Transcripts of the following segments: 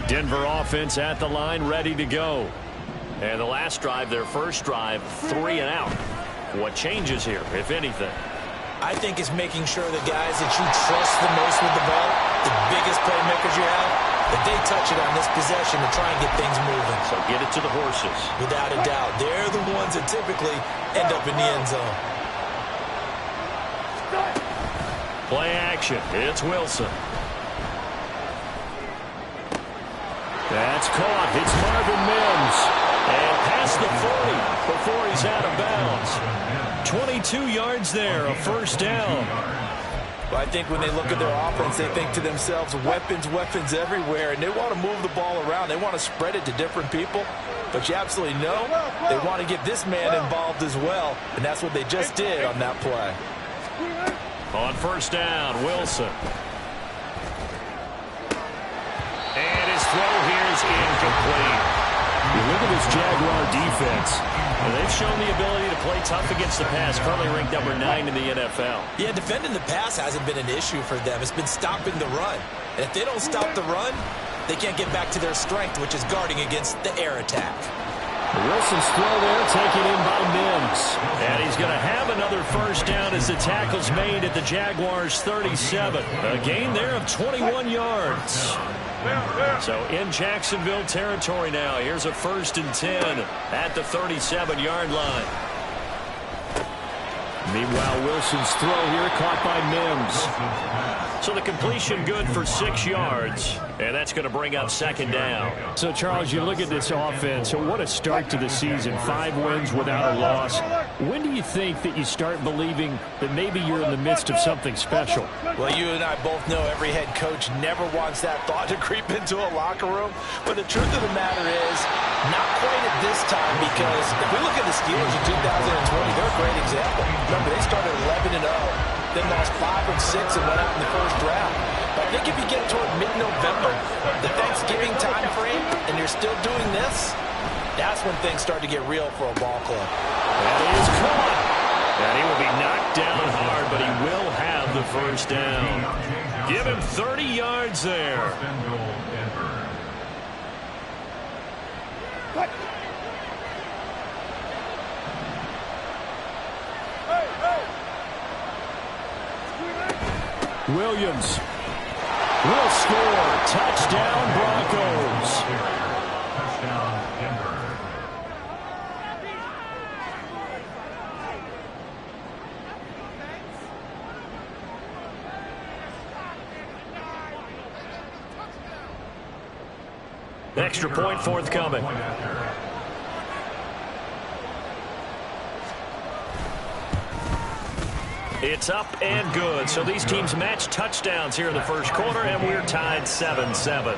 Denver offense at the line, ready to go. And the last drive, their first drive, 3 and out. What changes here, if anything? I think it's making sure the guys that you trust the most with the ball, the biggest playmakers you have, that they touch it on this possession to try and get things moving. So get it to the horses. Without a doubt. They're the ones that typically end up in the end zone. Play action. It's Wilson. That's caught. It's Marvin Mims. And past the 40 before he's out of bounds. 22 yards there, a first down. Well, I think when they look at their offense, they think to themselves, weapons, weapons everywhere, and they want to move the ball around. They want to spread it to different people. But you absolutely know they want to get this man involved as well, and that's what they just did on that play. On first down, Wilson. And his throw here is incomplete. You look at this Jaguar defense. And they've shown the ability to play tough against the pass, currently ranked number 9 in the NFL. Yeah, defending the pass hasn't been an issue for them. It's been stopping the run. And if they don't stop the run, they can't get back to their strength, which is guarding against the air attack. Wilson's throw there taken in by Mims. And he's going to have another first down as the tackle's made at the Jaguars' 37. A gain there of 21 yards. So in Jacksonville territory now. Here's a 1st and 10 at the 37-yard line. Meanwhile, Wilson's throw here caught by Mims. So the completion good for 6 yards. And that's going to bring up 2nd down. So, Charles, you look at this offense. So what a start to the season. 5 wins without a loss. When do you think that you start believing that maybe you're in the midst of something special? Well, you and I both know every head coach never wants that thought to creep into a locker room. But the truth of the matter is, not quite at this time, because if we look at the Steelers in 2020, they're a great example. Remember, they started 11-0, then lost 5 and 6 and went out in the first round. But I think if you get toward mid-November, the Thanksgiving time frame, and you're still doing this, that's when things start to get real for a ball club. That is caught. And he will be knocked down hard, but he will have the first down. Give him 30 yards there. Williams will score. Touchdown, Broncos. Touchdown, Denver. Extra point forthcoming. It's up and good. So these teams match touchdowns here in the first quarter, and we're tied 7-7.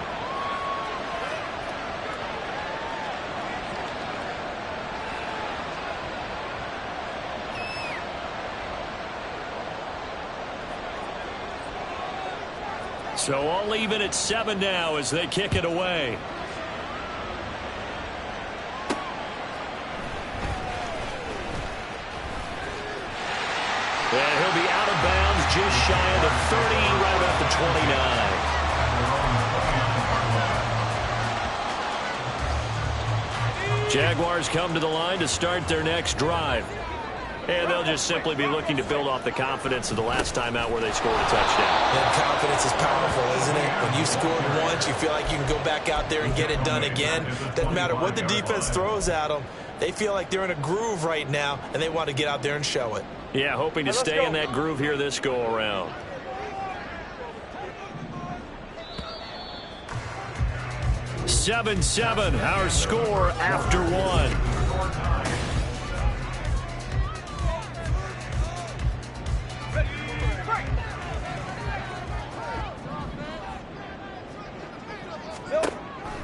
So all even at 7 now as they kick it away. And he'll be out of bounds just shy of the 30, right about the 29. Jaguars come to the line to start their next drive. And they'll just simply be looking to build off the confidence of the last time out where they scored a touchdown. And confidence is powerful, isn't it? When you scored once, you feel like you can go back out there and get it done again. Doesn't matter what the defense throws at them. They feel like they're in a groove right now, and they want to get out there and show it. Yeah, hoping to stay in that groove here this go-around. Seven, our score after 1.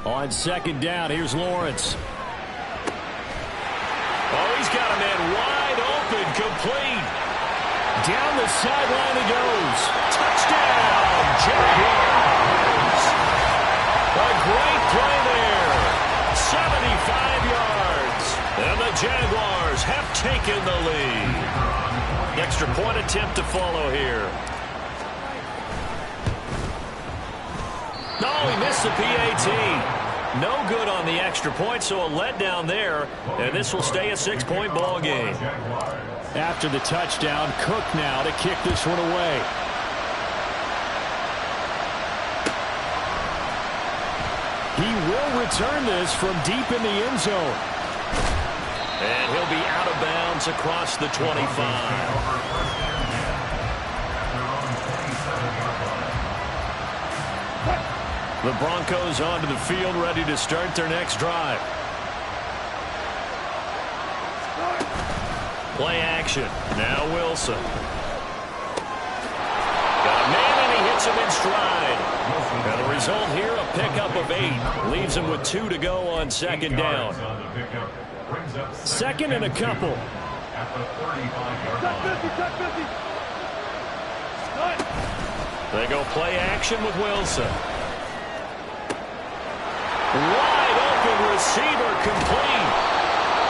On second down, here's Lawrence. Oh, he's got a man wide open, complete. Down the sideline he goes. Touchdown, Jaguars. A great play there. 75 yards. And the Jaguars have taken the lead. Extra point attempt to follow here. No, he missed the PAT. No good on the extra point, so a letdown there. And this will stay a 6-point ball game. After the touchdown, Cook now to kick this one away. He will return this from deep in the end zone. And he'll be out of bounds across the 25. The Broncos onto the field, ready to start their next drive. Play action. Now Wilson. Got a man, and he hits him in stride. And the result here, a pickup of 8. Leaves him with 2 to go on second down. Second and a couple. They go play action with Wilson. Wide open receiver, complete.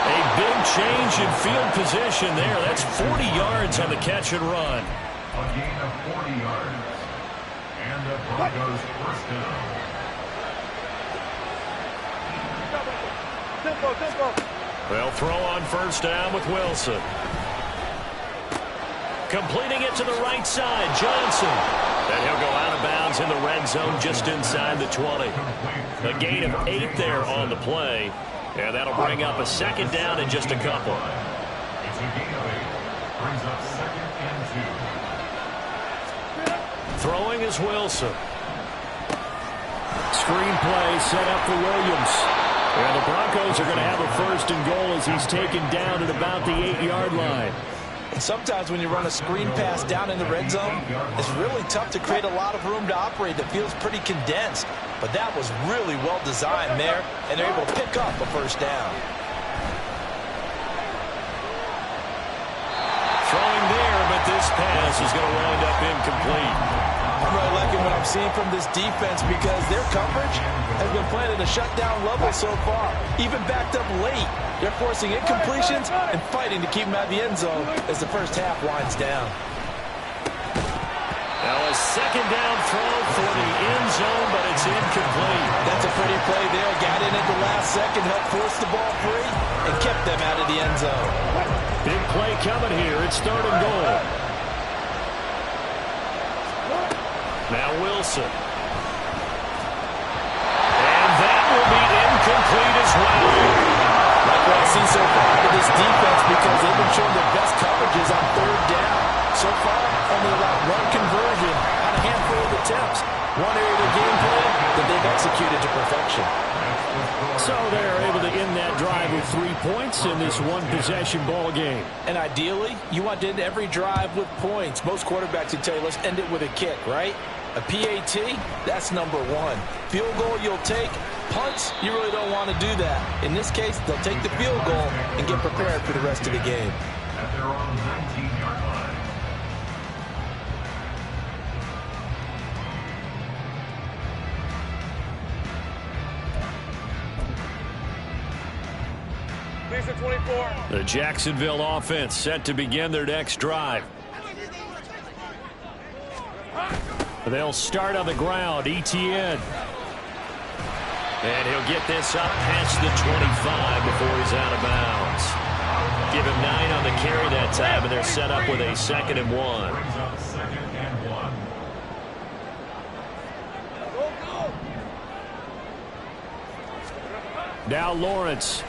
A big change in field position there. That's 40 yards on the catch and run. A gain of 40 yards. And the Broncos first down. They'll throw on first down with Wilson. Completing it to the right side, Johnson. And he'll go out of bounds in the red zone just inside the 20. A gain of 8 there on the play. And that'll bring up a second down in just a couple. It's a gain of 8. Brings up second and 2. Throwing is Wilson. Screen play set up for Williams. And the Broncos are going to have a first and goal as he's taken down at about the 8-yard line. And sometimes when you run a screen pass down in the red zone, it's really tough to create a lot of room to operate. The field's pretty condensed. But that was really well designed there, and they're able to pick up a first down. Throwing there, but this pass is going to wind up incomplete. I'm really liking what I'm seeing from this defense because their coverage has been playing at a shutdown level so far. Even backed up late, they're forcing incompletions and fighting to keep them out of the end zone as the first half winds down. Now a second down throw for the end zone, but it's incomplete. That's a pretty play there. Got in at the last second, helped force the ball free, and kept them out of the end zone. Big play coming here. It's third and goal. Now Wilson. And that will be incomplete as well. Like what I see so far with this defense because they've been showing their best coverages on third down. So far, only allowed one conversion on a handful of attempts. One area of the game plan that they've executed to perfection. So they're able to end that drive with 3 points in this one-possession ball game. And ideally, you want to end every drive with points. Most quarterbacks would tell you, let's end it with a kick, right? A PAT, that's number 1. Field goal you'll take. Punts, you really don't want to do that. In this case, they'll take the field goal and get prepared for the rest of the game. At their own 19-yard line. The Jacksonville offense set to begin their next drive. They'll start on the ground. ETN. And he'll get this up past the 25 before he's out of bounds. Give him 9 on the carry that time, and they're set up with a second and 1. Brings up second and 1. Now Lawrence.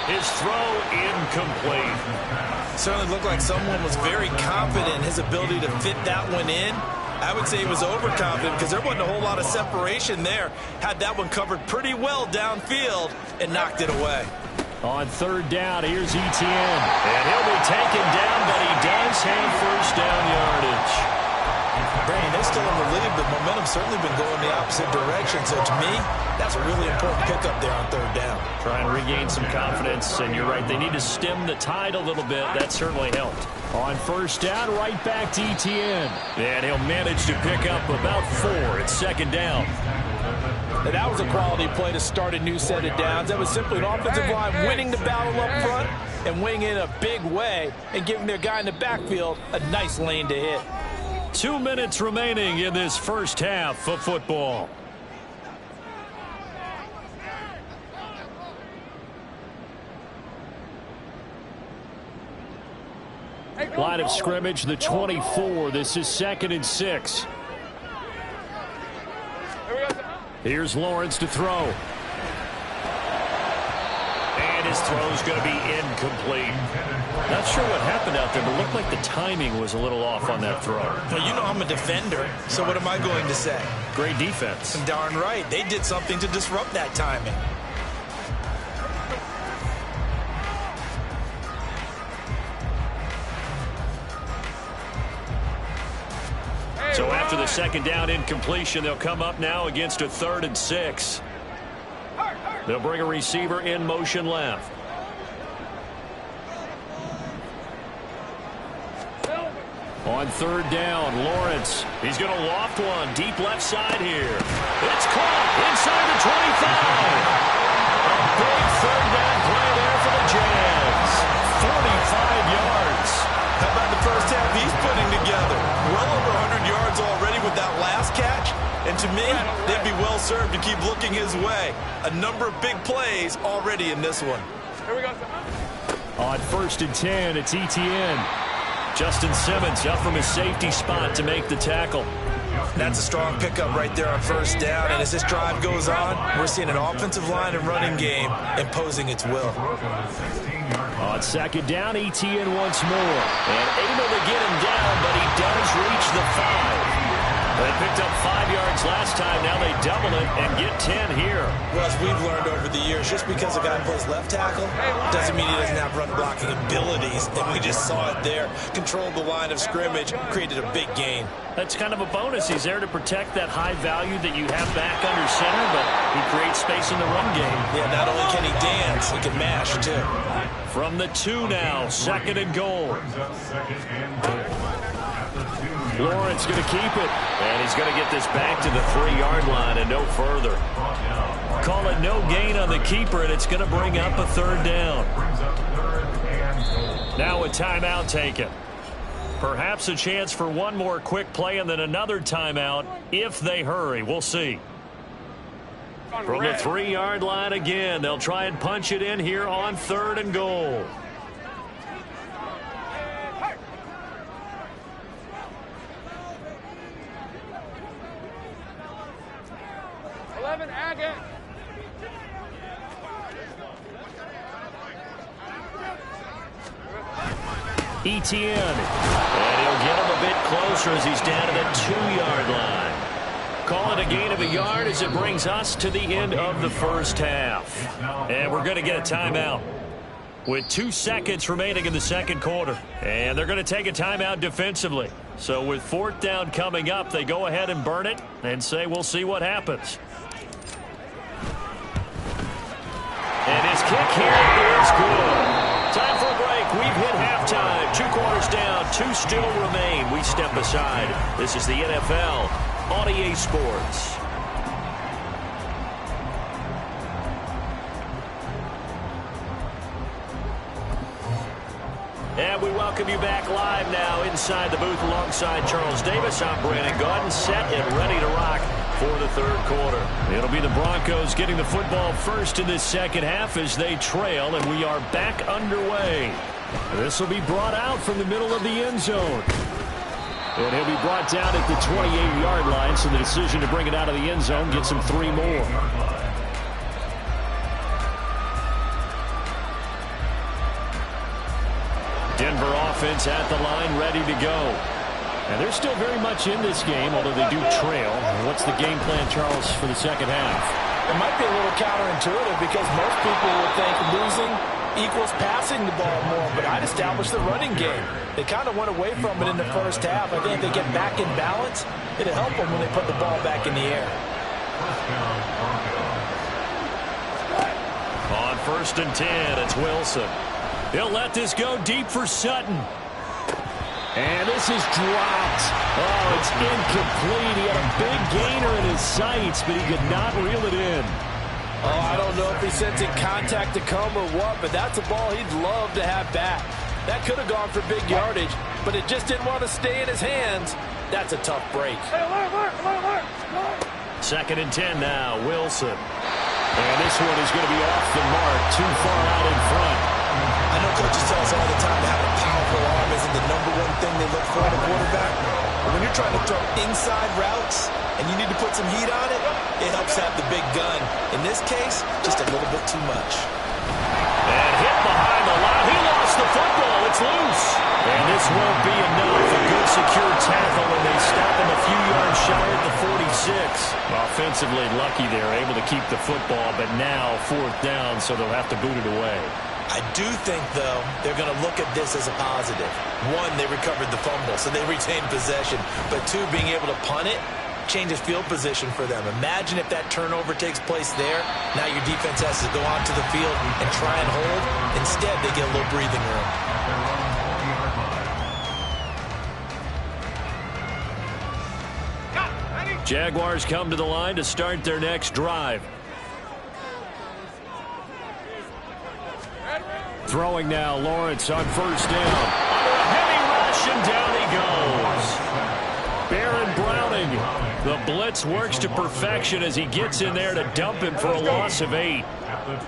His throw incomplete. Certainly looked like someone was very confident in his ability to fit that one in. I would say he was overconfident because there wasn't a whole lot of separation there. Had that one covered pretty well downfield and knocked it away. On third down, here's ETN. And he'll be taken down, but he does have first down yardage. Brandon, this still in the lead, but momentum's certainly been going the opposite direction. So to me, that's a really important pickup there on third down. Try and regain some confidence, and you're right, they need to stem the tide a little bit. That certainly helped. On first down, right back to ETN. And he'll manage to pick up about 4. It's second down. And that was a quality play to start a new set of downs. That was simply an offensive line winning the battle up front and winning in a big way and giving their guy in the backfield a nice lane to hit. 2 minutes remaining in this first half of football. Line of scrimmage, the 24. This is 2nd and 6. Here's Lawrence to throw. And his throw's going to be incomplete. Not sure what happened out there, but it looked like the timing was a little off on that throw. Well, you know I'm a defender, so what am I going to say? Great defense. Darn right. They did something to disrupt that timing. So after the second down incompletion, they'll come up now against a 3rd and 6. They'll bring a receiver in motion left. On third down, Lawrence. He's going to loft one deep left side here. It's caught inside the 25. A big third down play there for the Jazz. 45 yards. How about the first half he's putting together? Well over 100 yards already with that last catch. And to me, they'd be well served to keep looking his way. A number of big plays already in this one. Here we go. On 1st and 10, it's ETN. Justin Simmons up from his safety spot to make the tackle. That's a strong pickup right there on first down. And as this drive goes on, we're seeing an offensive line and running game imposing its will. On second down, ETN once more. And able to get him down, but he does reach the 5. They picked up 5 yards last time. Now they double it and get 10 here. Well, as we've learned over the years, just because a guy plays left tackle doesn't mean he doesn't have run blocking abilities. And we just saw it there. Controlled the line of scrimmage, created a big gain. That's kind of a bonus. He's there to protect that high value that you have back under center, but he creates space in the run game. Yeah, not only can he dance, he can mash, too. From the 2 now, 2nd and goal. Lawrence going to keep it, and he's going to get this back to the 3-yard line and no further. Call it no gain on the keeper, and it's going to bring up a 3rd down. Now a timeout taken. Perhaps a chance for one more quick play and then another timeout if they hurry. We'll see. From the 3-yard line again, they'll try and punch it in here on 3rd and goal. ETN, and he'll get him a bit closer as he's down to the 2-yard line. Call it a gain of a yard as it brings us to the end of the first half. And we're going to get a timeout with 2 seconds remaining in the second quarter. And they're going to take a timeout defensively. So with 4th down coming up, they go ahead and burn it and say we'll see what happens. And his kick here is good. Time for a break. We've hit halftime. 2 quarters down. 2 still remain. We step aside. This is the NFL on EA Sports. And we welcome you back live now inside the booth alongside Charles Davis. I'm Brandon Gaudin, set and ready to rock for the 3rd quarter. It'll be the Broncos getting the football first in this second half as they trail, and we are back underway. This will be brought out from the middle of the end zone. And he'll be brought down at the 28-yard line, so the decision to bring it out of the end zone gets him 3 more. Denver offense at the line, ready to go. And they're still very much in this game, although they do trail. What's the game plan, Charles, for the second half? It might be a little counterintuitive because most people would think losing equals passing the ball more, but I'd establish the running game. They kind of went away from it in the first half. I think if they get back in balance, it'll help them when they put the ball back in the air. On 1st and 10, it's Wilson. He'll let this go deep for Sutton. And this is dropped. Oh, it's incomplete. He had a big gainer in his sights, but he could not reel it in. Oh, I don't know if he's sensing contact to come or what, but that's a ball he'd love to have back. That could have gone for big yardage, but it just didn't want to stay in his hands. That's a tough break. 2nd and 10 now, Wilson. And this one is going to be off the mark, too far out in front. I know coaches tell us all the time that having a powerful arm isn't the #1 thing they look for in a quarterback. But when you're trying to throw inside routes and you need to put some heat on it, it helps have the big gun. In this case, just a little bit too much. And hit behind the line. He lost the football. It's loose. And this won't be enough. A good secure tackle, and they stop him a few yards shy at the 46. Offensively lucky they're able to keep the football, but now 4th down, so they'll have to boot it away. I do think, though, they're going to look at this as a positive. 1, they recovered the fumble, so they retained possession. But 2, being able to punt it changes field position for them. Imagine if that turnover takes place there. Now your defense has to go onto the field and try and hold. Instead, they get a little breathing room. Jaguars come to the line to start their next drive. Throwing now, Lawrence on 1st down. Under a heavy rush, and down he goes. Baron Browning. The blitz works to perfection as he gets in there to dump him for a loss of 8.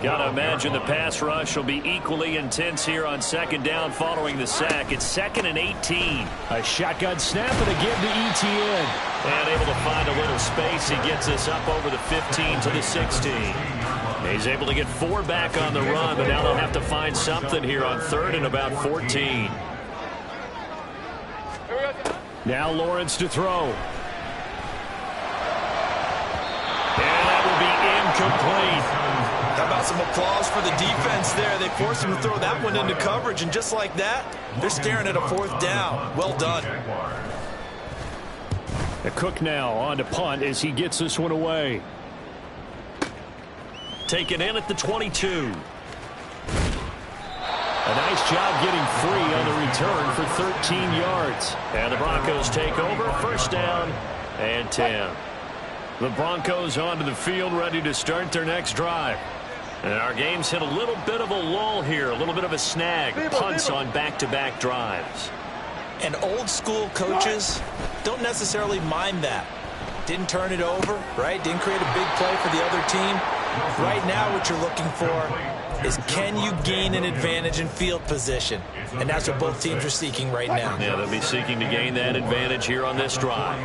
Got to imagine the pass rush will be equally intense here on 2nd down following the sack. It's 2nd and 18. A shotgun snap and a give to Etienne. And able to find a little space. He gets us up over the 15 to the 16. He's able to get 4 back on the run, but now they'll have to find something here on 3rd and about 14. Now Lawrence to throw. And that will be incomplete. How about some applause for the defense there? They forced him to throw that one into coverage, and just like that, they're staring at a 4th down. Well done. The Cook now on to punt as he gets this one away. Taken in at the 22. A nice job getting free on the return for 13 yards. And the Broncos take over, 1st down and 10. The Broncos onto the field, ready to start their next drive. And our game's hit a little bit of a lull here, a little bit of a snag. Punts on back-to-back drives. And old-school coaches don't necessarily mind that. Didn't turn it over, right? Didn't create a big play for the other team. Right now what you're looking for is, can you gain an advantage in field position? And that's what both teams are seeking right now. Yeah, they'll be seeking to gain that advantage here on this drive.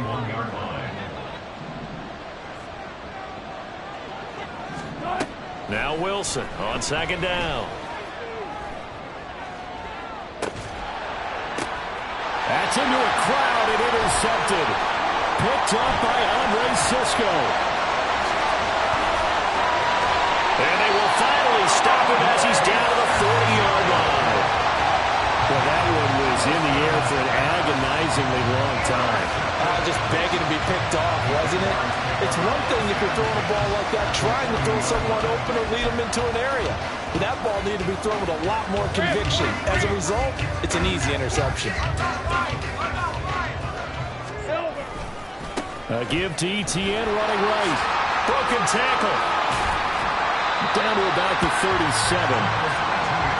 Now Wilson on 2nd down. That's into a crowd and intercepted. Picked up by Andre Sisco. And they will finally stop him as he's down to the 40-yard line. Well, that one was in the air for an agonizingly long time. Just begging to be picked off, wasn't it? It's one thing if you're throwing a ball like that, trying to throw someone open or lead them into an area. But that ball needed to be thrown with a lot more conviction. As a result, it's an easy interception. A give to Etienne running right. Broken tackle. Down to about the 37.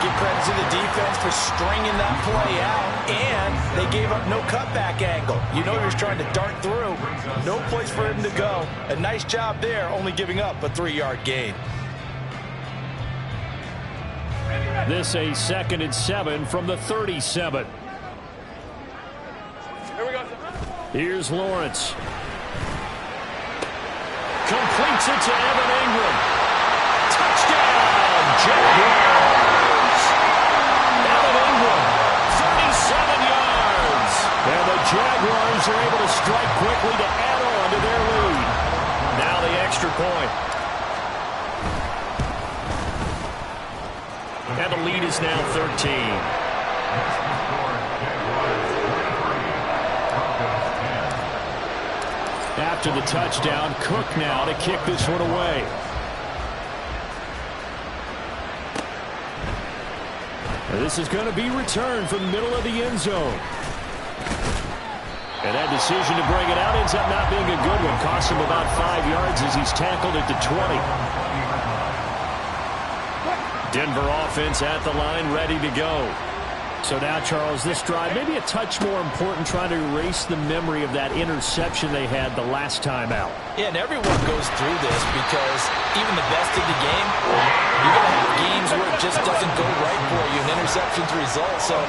Give credit to the defense for stringing that play out, and they gave up no cutback angle. You know he was trying to dart through. No place for him to go. A nice job there, only giving up a 3-yard gain. This a 2nd and 7 from the 37. Here we go. Here's Lawrence. Completes it to Evan Ingram. Touchdown, Jaguars! Evan Ingram, 37 yards. And the Jaguars are able to strike quickly to add on to their lead. Now the extra point. And the lead is now 13. After the touchdown, Cook now to kick this one away. And this is going to be returned from the middle of the end zone. And that decision to bring it out ends up not being a good one. Costs him about 5 yards as he's tackled at the 20. Denver offense at the line, ready to go. So now, Charles, this drive maybe a touch more important, trying to erase the memory of that interception they had the last time out. Yeah, and everyone goes through this because even the best of the game, you're going to have games where it just doesn't go right for you, and interceptions result. So,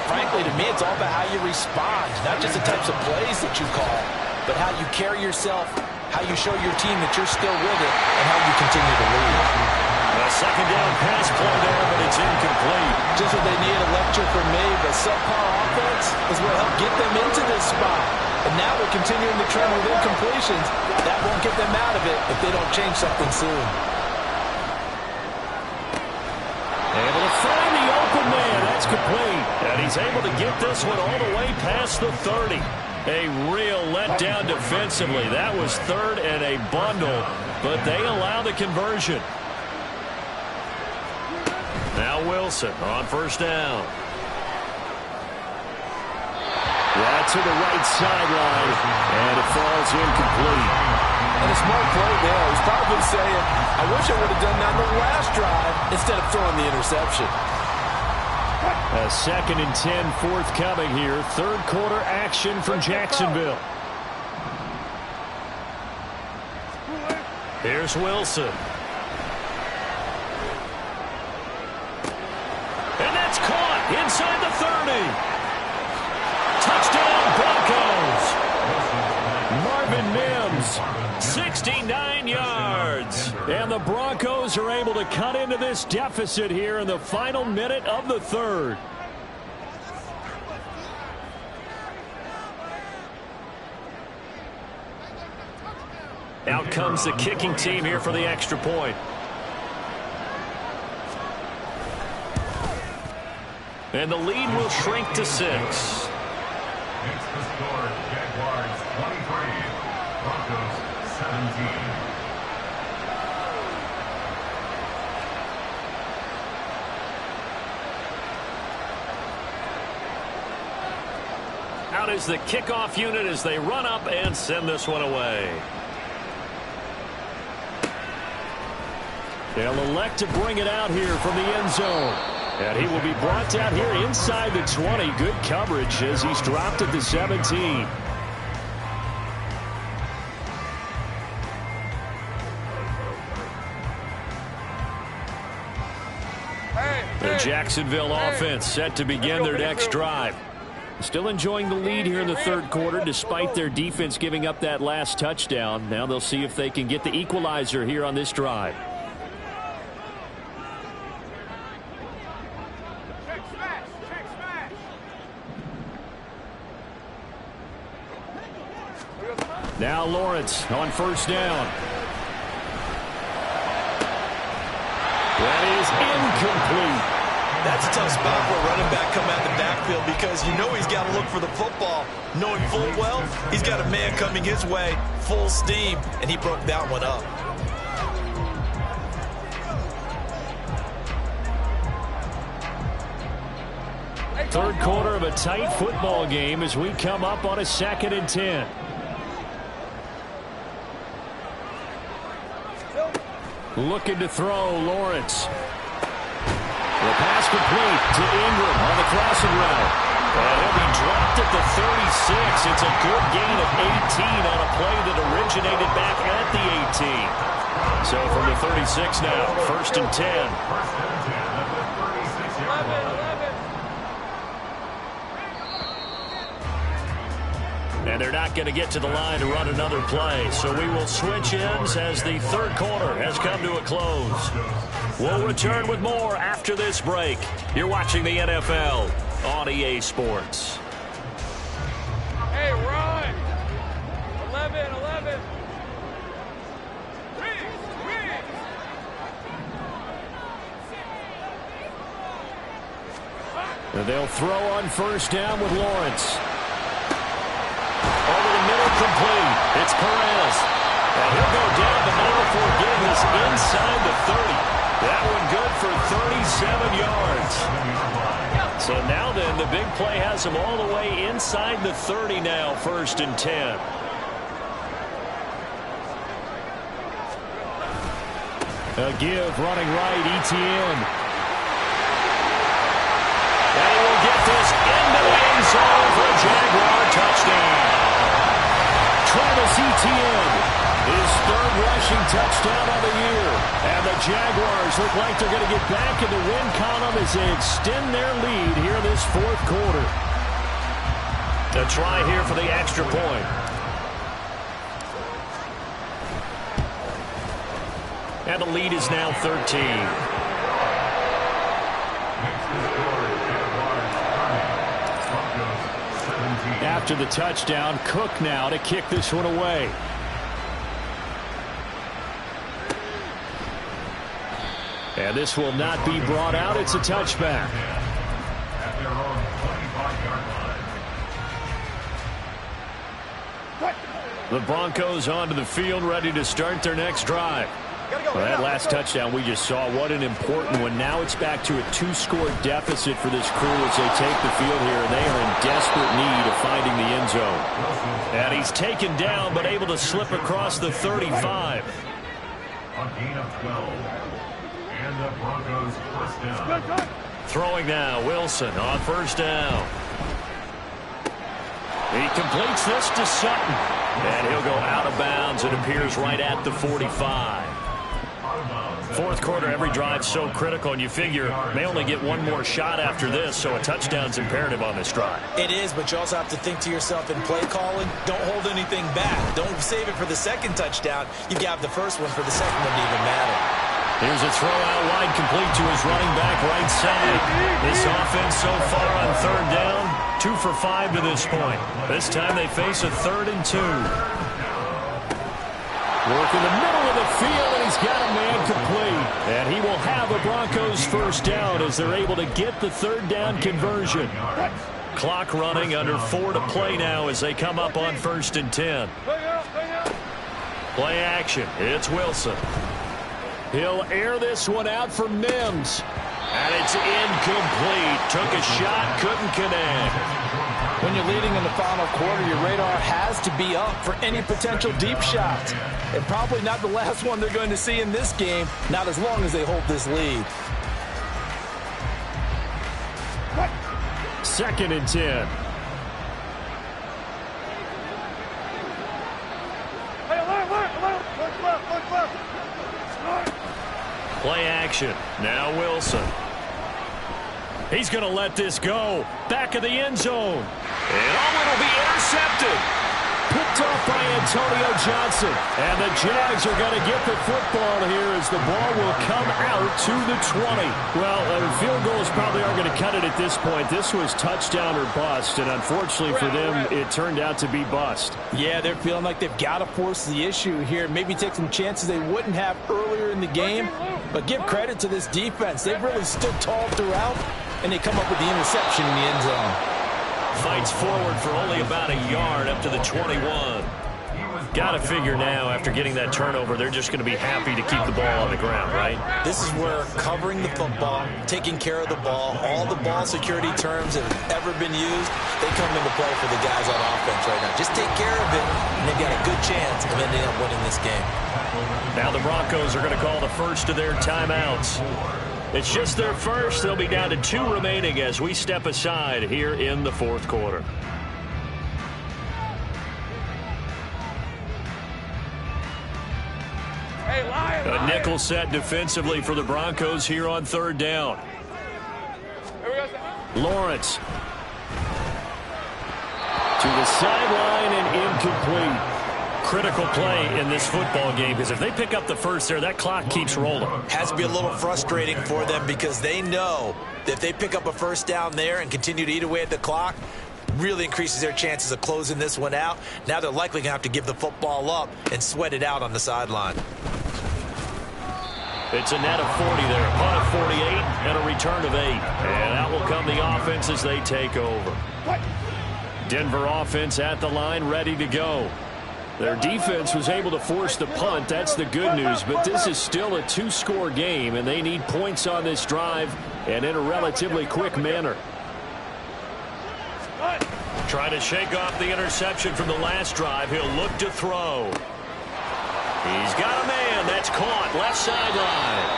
frankly, to me, it's all about how you respond, not just the types of plays that you call, but how you carry yourself, how you show your team that you're still with it, and how you continue to lead. A second down pass play there, but it's incomplete. Just what they need, a lecture from me, but subpar offense is what helped get them into this spot. And now they're continuing the trend with incompletions. That won't get them out of it if they don't change something soon. Able to find the open man. That's complete. And he's able to get this one all the way past the 30. A real letdown defensively. That was third and a bundle, but they allow the conversion. Now Wilson on first down. That's to the right sideline, and it falls incomplete. And a smart play there. He's probably saying, I wish I would have done that on the last drive instead of throwing the interception. A 2nd and 10 forthcoming here. Third quarter action from Jacksonville. Here's Wilson. And that's caught inside the 30. Touchdown Broncos. Marvin Mims, 69 yards. And the Broncos are able to cut into this deficit here in the final minute of the third. Out comes the kicking team here for the extra point. And the lead will shrink to 6. It's the score, Jaguars 23, Broncos 17. Out is the kickoff unit as they run up and send this one away. They'll elect to bring it out here from the end zone. And he will be brought down here inside the 20. Good coverage as he's dropped at the 17. The Jacksonville offense set to begin their next drive. Still enjoying the lead here in the third quarter despite their defense giving up that last touchdown. Now they'll see if they can get the equalizer here on this drive. Now Lawrence on first down. That is incomplete. That's a tough spot for a running back coming out of the backfield because you know he's got to look for the football, knowing full well he's got a man coming his way, full steam, and he broke that one up. Third quarter of a tight football game as we come up on a 2nd and 10. Looking to throw, Lawrence. The pass complete to Ingram on the crossing route. And he'll be dropped at the 36. It's a good gain of 18 on a play that originated back at the 18. So from the 36 now, 1st and 10. 1st and 10 at the 36-yard line. And they're not going to get to the line to run another play. So we will switch ends as the third quarter has come to a close. We'll return with more after this break. You're watching the NFL on EA Sports. Hey, Ron! 11. And they'll throw on first down with Lawrence. Over the middle, complete. It's Perez. And he'll go down the middle before getting this inside the 30. That one good for 37 yards. So now then, the big play has him all the way inside the 30 now, 1st and 10. A give, running right, ETN. And he will get this into the end zone for a Jaguar touchdown. Travis Etienne, his 3rd rushing touchdown of the year. And the Jaguars look like they're going to get back in the win column as they extend their lead here this 4th quarter. A try here for the extra point. And the lead is now 13. After the touchdown, Cook now to kick this one away. And this will not be brought out. It's a touchback. At their own 25-yard line. The Broncos onto the field, ready to start their next drive. Well, that last touchdown we just saw, what an important one. Now it's back to a 2-score deficit for this crew as they take the field here, and they are in desperate need of finding the end zone. And he's taken down, but able to slip across the 35. A gain of 12. And the Broncos first down. Throwing now, Wilson on first down. He completes this to Sutton. And he'll go out of bounds. It appears right at the 45. 4th quarter, every drive so critical, and you figure may only get one more shot after this, so a touchdown's imperative on this drive. It is, but you also have to think to yourself in play calling, don't hold anything back. Don't save it for the 2nd touchdown. You've got the first one for the 2nd one to even matter. Here's a throw out wide, complete to his running back right side. This offense so far on 3rd down, 2 for 5 to this point. This time they face a 3rd and 2. Work in the middle of the field, and he's got a man complete. And he will have a Broncos first down as they're able to get the 3rd down conversion. Clock running, under 4 to play now as they come up on 1st and 10. Play action. It's Wilson. He'll air this one out for Mims. And it's incomplete. Took a shot, couldn't connect. When you're leading in the final quarter, your radar has to be up for any potential deep shots. And probably not the last one they're going to see in this game, not as long as they hold this lead. 2nd and 10. Play action. Now Wilson. He's going to let this go. Back of the end zone. And it'll be intercepted. Picked off by Antonio Johnson. And the Jags are going to get the football here as the ball will come out to the 20. Well, field goals probably aren't going to cut it at this point. This was touchdown or bust, and unfortunately for them, it turned out to be bust. Yeah, they're feeling like they've got to force the issue here. Maybe take some chances they wouldn't have earlier in the game. But give credit to this defense. They've really stood tall throughout, and they come up with the interception in the end zone. Fights forward for only about a yard up to the 21. Got to figure now, after getting that turnover, they're just going to be happy to keep the ball on the ground, right? This is where covering the football, taking care of the ball, all the ball security terms that have ever been used, they come into play for the guys on offense right now. Just take care of it, and they've got a good chance of ending up winning this game. Now the Broncos are going to call the first of their timeouts. It's just their first. They'll be down to 2 remaining as we step aside here in the 4th quarter. A nickel set defensively for the Broncos here on 3rd down. Lawrence to the sideline and incomplete. Critical play in this football game, because if they pick up the first there, that clock keeps rolling. Has to be a little frustrating for them because they know that if they pick up a first down there and continue to eat away at the clock, really increases their chances of closing this one out. Now they're likely going to have to give the football up and sweat it out on the sideline. It's a net of 40 there, a punt of 48, and a return of 8. And out will come the offense as they take over. Denver offense at the line, ready to go. Their defense was able to force the punt. That's the good news, but this is still a 2-score game, and they need points on this drive and in a relatively quick manner. Trying to shake off the interception from the last drive. He'll look to throw. He's got a man. That's caught. Left sideline.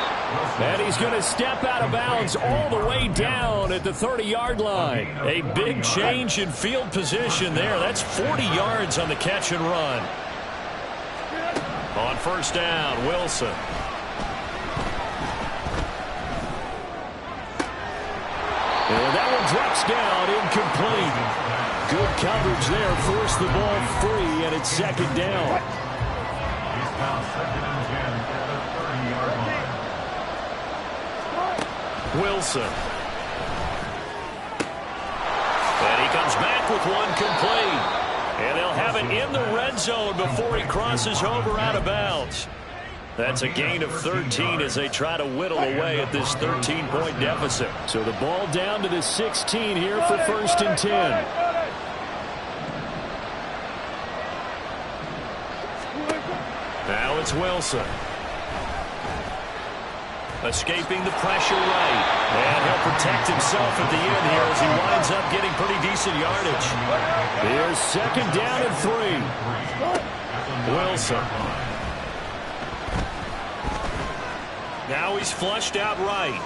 And he's going to step out of bounds all the way down at the 30-yard line. A big change in field position there. That's 40 yards on the catch and run. On first down, Wilson. And that one drops down, incomplete. Good coverage there. Forced the ball free, and it's second down. He's now second and 10 at the 30-yard line. Wilson. And he comes back with one complete. And they'll have it in the red zone before he crosses over out of bounds. That's a gain of 13 as they try to whittle away at this 13-point deficit. So the ball down to the 16 here for first and 10. Now it's Wilson. Escaping the pressure right. And he'll protect himself at the end here as he winds up getting pretty decent yardage. Here's second down and 3. Wilson. Now he's flushed out right.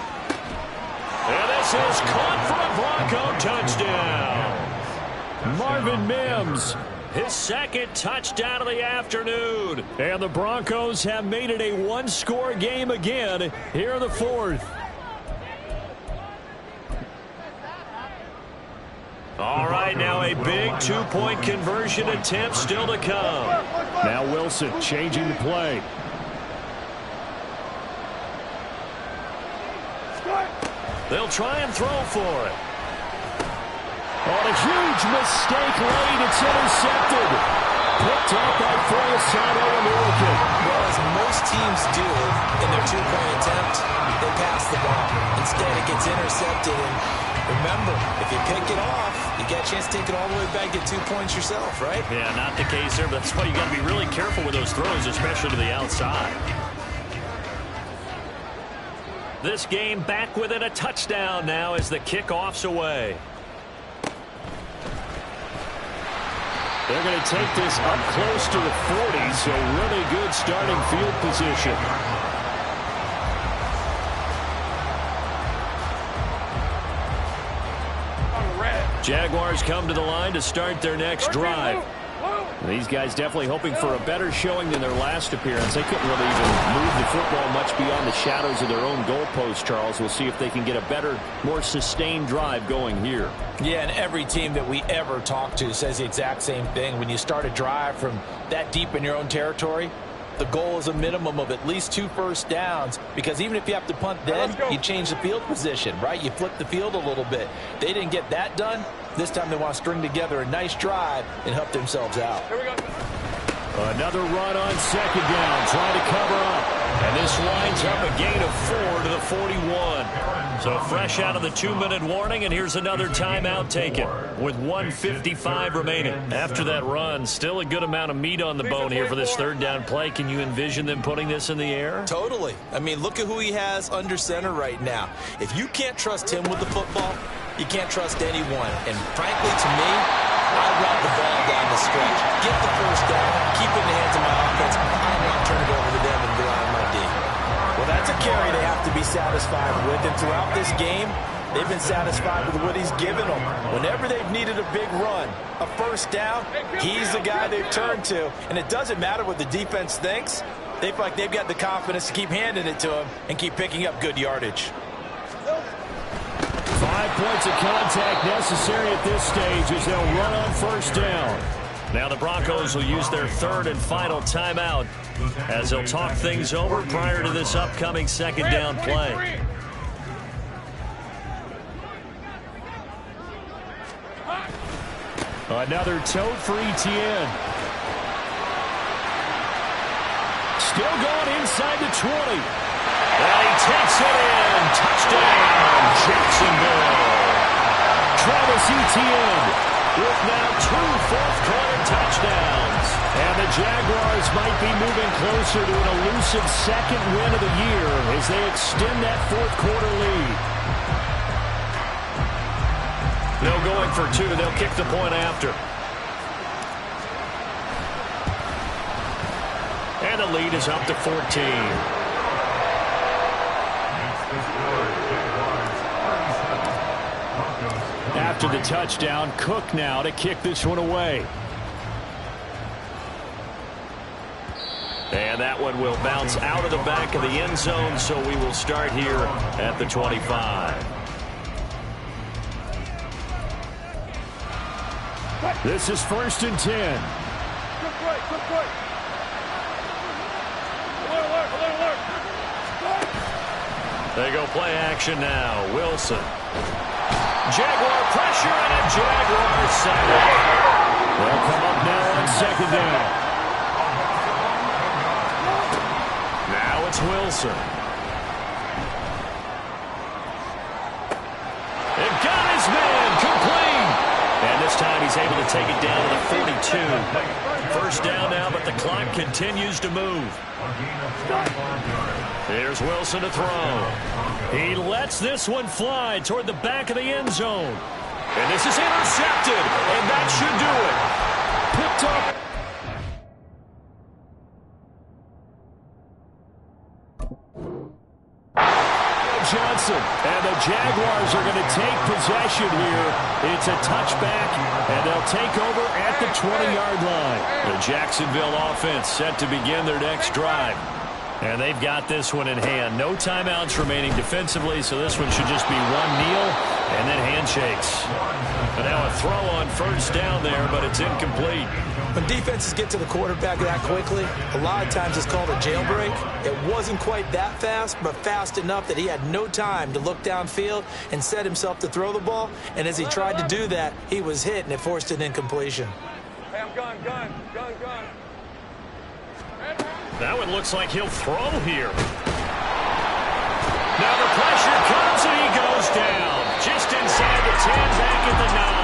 And this is caught for a Bronco touchdown. Marvin Mims. His second touchdown of the afternoon. And the Broncos have made it a one-score game again here in the fourth. All right, now a big two-point conversion attempt still to come. Now Wilson changing the play. They'll try and throw for it. On a huge mistake late, it's intercepted. Picked up by American. Well, as most teams do in their two-point attempt, they pass the ball. Instead, it gets intercepted. And remember, if you pick it off, you get a chance to take it all the way back, get 2 points yourself, right? Yeah, not the case there, but that's why you got to be really careful with those throws, especially to the outside. This game back within a touchdown now as the kickoff's away. They're going to take this up close to the 40, so really good starting field position. Jaguars come to the line to start their next drive. These guys definitely hoping for a better showing than their last appearance. They couldn't really even move the football much beyond the shadows of their own goalpost, Charles. We'll see if they can get a better, more sustained drive going here. Yeah, and every team that we ever talk to says the exact same thing. When you start a drive from that deep in your own territory, the goal is a minimum of at least 2 first downs, because even if you have to punt then, you change the field position, right? You flip the field a little bit. They didn't get that done. This time they want to string together a nice drive and help themselves out. Here we go. Another run on second down, trying to cover up. And this winds up a gain of 4 to the 41. So fresh out of the 2-minute warning, and here's another timeout taken with 1:55 remaining. After that run, still a good amount of meat on the bone here for this third down play. Can you envision them putting this in the air? Totally. I mean, look at who he has under center right now. If you can't trust him with the football, you can't trust anyone. And frankly, to me, I want the ball down the stretch. Get the first down, keep it in the hands of my offense. I don't want to turn it over to them and rely on my D. Well, that's a carry they have to be satisfied with. And throughout this game, they've been satisfied with what he's given them. Whenever they've needed a big run, a first down, he's the guy they've turned to. And it doesn't matter what the defense thinks. They feel like they've got the confidence to keep handing it to him and keep picking up good yardage. 5 points of contact necessary at this stage as they'll run on first down. Now the Broncos will use their third and final timeout as they'll talk things over prior to this upcoming second down play. Another tote for Etienne. Still going inside the 20. And he takes it in. Touchdown, Jacksonville. Travis Etienne with now 2 fourth-quarter touchdowns. And the Jaguars might be moving closer to an elusive second win of the year as they extend that fourth-quarter lead. No going for 2. They'll kick the point after. And the lead is up to 14. After the touchdown, Cook now to kick this one away. And that one will bounce out of the back of the end zone, so we will start here at the 25. This is 1st and 10. Good play. Alert. They go play action now. Wilson. Jaguar pressure and a Jaguar sack. They'll come up now on 2nd down. Now it's Wilson. They've got his man complete. And this time he's able to take it down to the 42. First down now, but the clock continues to move. Here's Wilson to throw. He lets this one fly toward the back of the end zone. And this is intercepted, and that should do it. Picked up. Johnson, and the Jaguars are going to take possession here. It's a touchback, and they'll take over at the 20-yard line. The Jacksonville offense set to begin their next drive. And they've got this one in hand. No timeouts remaining defensively, so this one should just be one kneel and then handshakes. And now a throw on 1st down there, but it's incomplete. When defenses get to the quarterback that quickly, a lot of times it's called a jailbreak. It wasn't quite that fast, but fast enough that he had no time to look downfield and set himself to throw the ball. And as he tried to do that, he was hit, and it forced an incompletion. Hey, I'm gun. That one looks like he'll throw here. Now the pressure comes, and he goes down. Just inside the 10, back at the 9.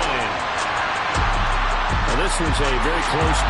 Now this was a very close